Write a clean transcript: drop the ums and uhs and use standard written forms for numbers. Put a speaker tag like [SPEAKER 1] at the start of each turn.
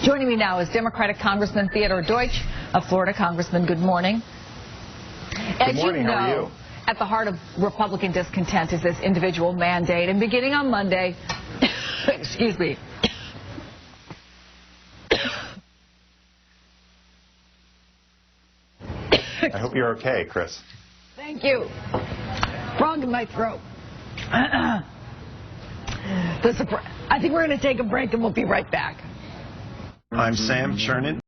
[SPEAKER 1] Joining me now is Democratic Congressman Theodore Deutsch, a Florida congressman. Good morning.
[SPEAKER 2] Good morning. How are you?
[SPEAKER 1] At the heart of Republican discontent is this individual mandate. And beginning on Monday, excuse me.
[SPEAKER 2] I hope you're okay, Chris.
[SPEAKER 1] Thank you. Frog in my throat. I think we're going to take a break and we'll be right back.
[SPEAKER 2] I'm Sam Chernin.